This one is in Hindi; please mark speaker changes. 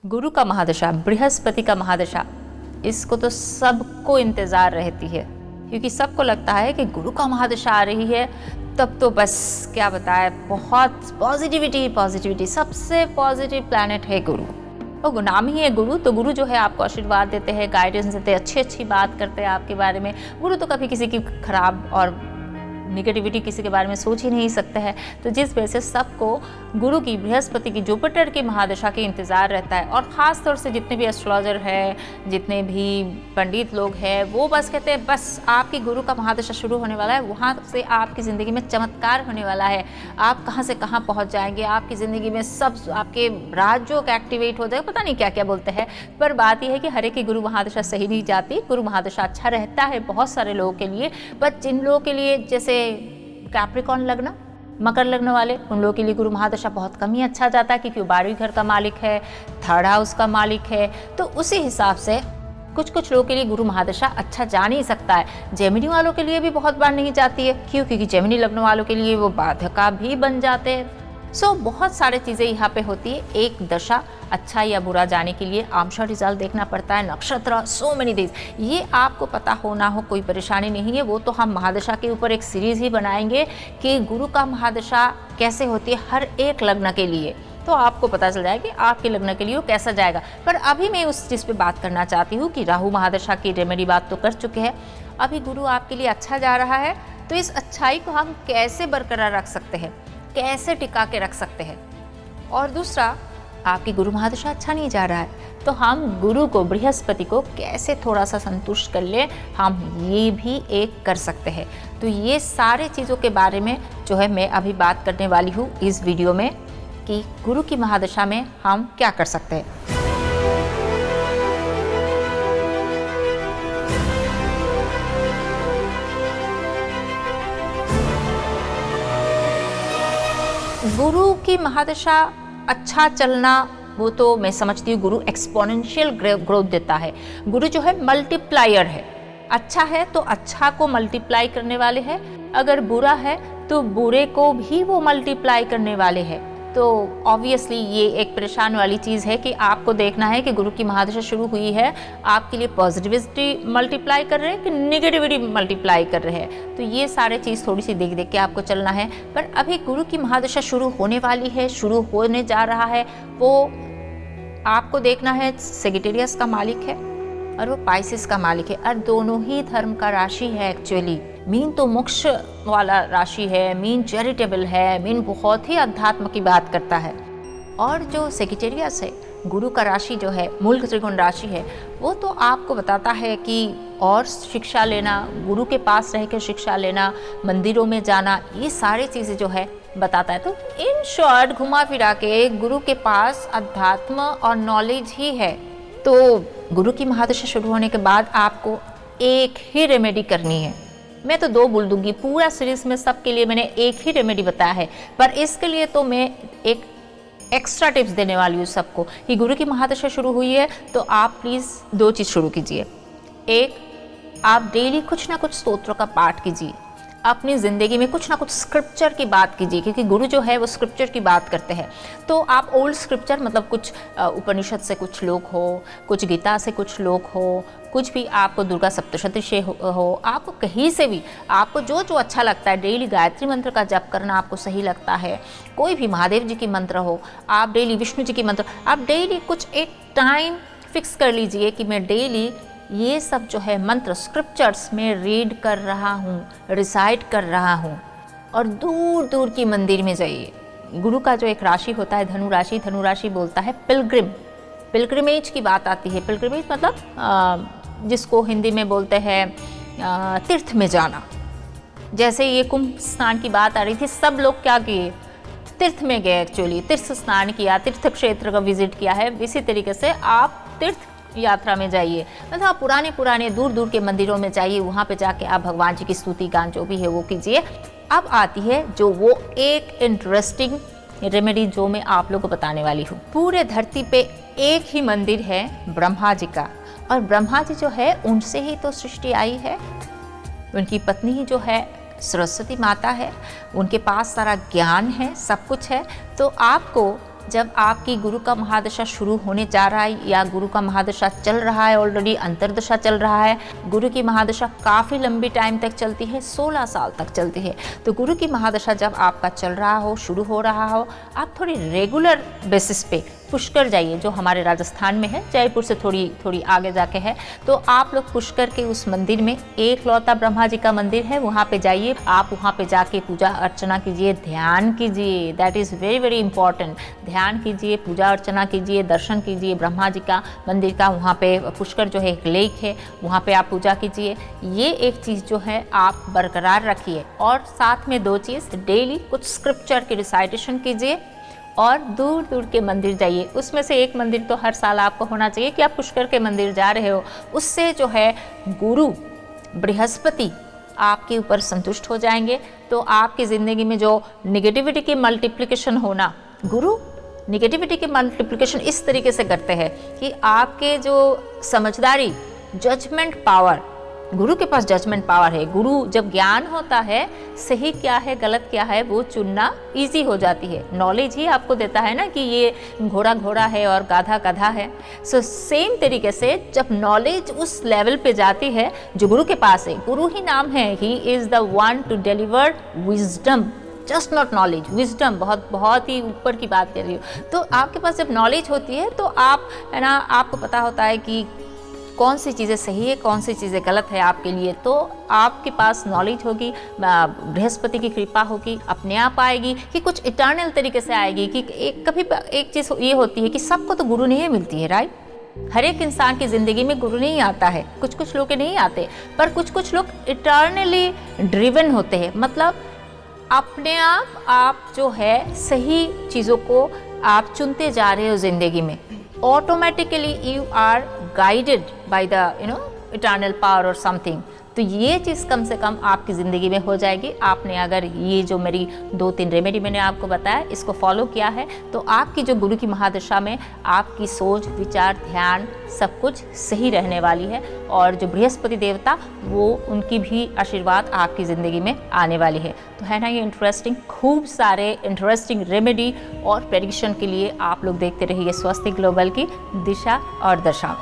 Speaker 1: गुरु का महादशा, बृहस्पति का महादशा, इसको तो सबको इंतज़ार रहती है, क्योंकि सबको लगता है कि गुरु का महादशा आ रही है तब तो बस क्या बताए, बहुत पॉजिटिविटी, सबसे पॉजिटिव प्लैनेट है गुरु। और नाम ही है गुरु, तो गुरु जो है आपको आशीर्वाद देते हैं, गाइडेंस देते हैं, अच्छी बात करते हैं आपके बारे में। गुरु तो कभी किसी की खराब और निगेटिविटी किसी के बारे में सोच ही नहीं सकते हैं। तो जिस वजह से सबको गुरु की, बृहस्पति की, जुपिटर की महादशा के इंतज़ार रहता है। और ख़ास तौर से जितने भी एस्ट्रोलॉजर हैं, जितने भी पंडित लोग हैं, वो बस कहते हैं बस आपकी गुरु का महादशा शुरू होने वाला है, वहाँ से आपकी ज़िंदगी में चमत्कार होने वाला है। आप कहाँ से कहाँ पहुँच जाएंगे, आपकी ज़िंदगी में सब आपके राज्यों का एक्टिवेट हो जाएगा, पता नहीं क्या क्या बोलते हैं। पर बात यह है कि हर एक की गुरु महादशा सही नहीं जाती। गुरु महादशा अच्छा रहता है बहुत सारे लोगों के लिए, पर जिन लोगों के लिए जैसे कैप्रिकॉर्न लग्न, मकर लग्न वाले, उन लोगों के लिए गुरु महादशा बहुत कम ही अच्छा जाता है, क्योंकि वो 12वीं घर का मालिक है, 3rd हाउस का मालिक है। तो उसी हिसाब से कुछ लोगों के लिए गुरु महादशा अच्छा जा नहीं सकता है। जेमिनी वालों के लिए भी बहुत बार नहीं जाती है, क्योंकि जेमिनी लग्न वालों के लिए वो बाध्यका भी बन जाते हैं। बहुत सारे चीज़ें यहाँ पे होती है। एक दशा अच्छा या बुरा जाने के लिए आमशा रिजल्ट देखना पड़ता है, नक्षत्र, सो मेनी थिंग्स। ये आपको पता हो ना हो कोई परेशानी नहीं है, वो तो हम महादशा के ऊपर एक सीरीज़ ही बनाएंगे कि गुरु का महादशा कैसे होती है हर एक लग्न के लिए, तो आपको पता चल जाएगा कि आपके लग्न के लिए वो कैसा जाएगा। पर अभी मैं उस चीज़ पे बात करना चाहती हूँ कि राहु महादशा की रेमेडी बात तो कर चुके हैं। अभी गुरु आपके लिए अच्छा जा रहा है, तो इस अच्छाई को हम कैसे बरकरार रख सकते हैं, कैसे टिका के रख सकते हैं। और दूसरा, आपकी गुरु महादशा अच्छा नहीं जा रहा है, तो हम गुरु को, बृहस्पति को कैसे थोड़ा सा संतुष्ट कर ले, हम ये भी एक कर सकते हैं। तो ये सारे चीज़ों के बारे में जो है मैं अभी बात करने वाली हूँ इस वीडियो में, कि गुरु की महादशा में हम क्या कर सकते हैं। गुरु की महादशा अच्छा चलना, वो तो मैं समझती हूँ गुरु एक्सपोनेंशियल ग्रोथ देता है। गुरु जो है मल्टीप्लायर है। अच्छा है तो अच्छा को मल्टीप्लाई करने वाले हैं, अगर बुरा है तो बुरे को भी वो मल्टीप्लाई करने वाले हैं। तो ऑब्वियसली ये एक परेशान वाली चीज़ है कि आपको देखना है कि गुरु की महादशा शुरू हुई है, आपके लिए पॉजिटिविटी मल्टीप्लाई कर रहे हैं कि निगेटिविटी मल्टीप्लाई कर रहे हैं। तो ये सारे चीज़ थोड़ी सी देख के आपको चलना है। पर अभी गुरु की महादशा शुरू होने वाली है, शुरू होने जा रहा है। वो आपको देखना है, सेजिटेरियस का मालिक है और वो पाइसेस का मालिक है, और दोनों ही धर्म का राशि है एक्चुअली। मीन तो मोक्ष वाला राशि है, मीन चैरिटेबल है, मीन बहुत ही अध्यात्म की बात करता है। और जो सेजिटेरियस है, गुरु का राशि जो है, मूल त्रिकोण राशि है, वो तो आपको बताता है कि और शिक्षा लेना, गुरु के पास रह कर शिक्षा लेना, मंदिरों में जाना, ये सारी चीज़ें जो है बताता है। तो इन शॉर्ट घुमा फिरा के गुरु के पास अध्यात्म और नॉलेज ही है। तो गुरु की महादशा शुरू होने के बाद आपको एक ही रेमेडी करनी है। मैं तो 2 बोल दूंगी, पूरा सीरीज में सबके लिए मैंने एक ही रेमेडी बताया है, पर इसके लिए तो मैं एक एक्स्ट्रा टिप्स देने वाली हूँ सबको कि गुरु की महादशा शुरू हुई है तो आप प्लीज़ 2 चीज़ शुरू कीजिए। एक, आप डेली कुछ ना कुछ स्तोत्रों का पाठ कीजिए, अपनी ज़िंदगी में कुछ ना कुछ स्क्रिप्चर की बात कीजिए, क्योंकि गुरु जो है वो स्क्रिप्चर की बात करते हैं। तो आप ओल्ड स्क्रिप्चर, मतलब कुछ उपनिषद से कुछ श्लोक हो, कुछ गीता से कुछ श्लोक हो, कुछ भी आपको दुर्गा सप्तशती से हो, आपको कहीं से भी, आपको जो अच्छा लगता है, डेली गायत्री मंत्र का जप करना आपको सही लगता है, कोई भी महादेव जी की मंत्र हो, आप डेली विष्णु जी की मंत्र, आप डेली कुछ एक टाइम फिक्स कर लीजिए कि मैं डेली ये सब जो है मंत्र, स्क्रिप्चर्स में रीड कर रहा हूँ, रिसाइट कर रहा हूँ। और दूर दूर की मंदिर में जाइए। गुरु का जो एक राशि होता है धनु राशि बोलता है पिलग्रिमेज की बात आती है। पिलग्रिमेज मतलब जिसको हिंदी में बोलते हैं तीर्थ में जाना। जैसे ये कुंभ स्नान की बात आ रही थी, सब लोग क्या किए, तीर्थ में गए, एक्चुअली तीर्थ स्नान किया, तीर्थ क्षेत्र का विजिट किया है। इसी तरीके से आप तीर्थ यात्रा में जाइए, मतलब आप पुराने दूर के मंदिरों में जाइए, वहाँ पे जाके आप भगवान जी की स्तुति गान जो भी है वो कीजिए। अब आती है जो वो एक इंटरेस्टिंग रेमेडी जो मैं आप लोगों को बताने वाली हूँ। पूरे धरती पे एक ही मंदिर है ब्रह्मा जी का, और ब्रह्मा जी जो है उनसे ही तो सृष्टि आई है। उनकी पत्नी ही जो है सरस्वती माता है, उनके पास सारा ज्ञान है, सब कुछ है। तो आपको जब आपकी गुरु का महादशा शुरू होने जा रहा है या गुरु का महादशा चल रहा है, ऑलरेडी अंतर्दशा चल रहा है, गुरु की महादशा काफ़ी लंबी टाइम तक चलती है, 16 साल तक चलती है। तो गुरु की महादशा जब आपका चल रहा हो, शुरू हो रहा हो, आप थोड़ी रेगुलर बेसिस पे पुष्कर जाइए, जो हमारे राजस्थान में है, जयपुर से थोड़ी आगे जाके है। तो आप लोग पुष्कर के उस मंदिर में, एक लौता ब्रह्मा जी का मंदिर है, वहाँ पे जाइए। आप वहाँ पे जाके पूजा अर्चना कीजिए, ध्यान कीजिए, that is very very important. ध्यान कीजिए, पूजा अर्चना कीजिए, दर्शन कीजिए ब्रह्मा जी का मंदिर का। वहाँ पे पुष्कर जो है एक लेक है, वहाँ पे आप पूजा कीजिए। ये एक चीज़ जो है आप बरकरार रखिए। और साथ में 2 चीज़, डेली कुछ स्क्रिप्चर की रिसाइटेशन कीजिए और दूर दूर के मंदिर जाइए। उसमें से एक मंदिर तो हर साल आपको होना चाहिए कि आप पुष्कर के मंदिर जा रहे हो। उससे जो है गुरु बृहस्पति आपके ऊपर संतुष्ट हो जाएंगे। तो आपकी ज़िंदगी में जो निगेटिविटी की मल्टीप्लिकेशन होना, गुरु निगेटिविटी की मल्टीप्लिकेशन इस तरीके से करते हैं कि आपके जो समझदारी, जजमेंट पावर, गुरु के पास जजमेंट पावर है। गुरु जब ज्ञान होता है, सही क्या है गलत क्या है वो चुनना इजी हो जाती है। नॉलेज ही आपको देता है ना कि ये घोड़ा घोड़ा है और गाधा गधा है। सो सेम तरीके से जब नॉलेज उस लेवल पे जाती है जो गुरु के पास है, गुरु ही नाम है, he is the one two deliver wisdom, just not knowledge, wisdom, बहुत ही ऊपर की बात कर रही हूँ। तो आपके पास जब नॉलेज होती है तो आप है ना, आपको पता होता है कि कौन सी चीज़ें सही है, कौन सी चीज़ें गलत है आपके लिए। तो आपके पास नॉलेज होगी, बृहस्पति की कृपा होगी, अपने आप आएगी कि कुछ इटर्नल तरीके से आएगी। कि एक चीज़ ये होती है कि सबको तो गुरु नहीं मिलती है, राइट। हर एक इंसान की ज़िंदगी में गुरु नहीं आता है, कुछ लोग के नहीं आते, पर कुछ लोग इटर्नली ड्रिवन होते हैं। मतलब अपने आप जो है सही चीज़ों को आप चुनते जा रहे हो ज़िंदगी में। Automatically you are guided by the eternal power or something। तो ये चीज़ कम से कम आपकी ज़िंदगी में हो जाएगी। आपने अगर ये जो मेरी 2-3 रेमेडी मैंने आपको बताया, इसको फॉलो किया है, तो आपकी जो गुरु की महादशा में आपकी सोच, विचार, ध्यान सब कुछ सही रहने वाली है। और जो बृहस्पति देवता, वो उनकी भी आशीर्वाद आपकी ज़िंदगी में आने वाली है। तो है ना ये इंटरेस्टिंग। खूब सारे इंटरेस्टिंग रेमेडी और प्रेडिक्शन के लिए आप लोग देखते रहिए स्वस्तिक ग्लोबल की दिशा और दशा।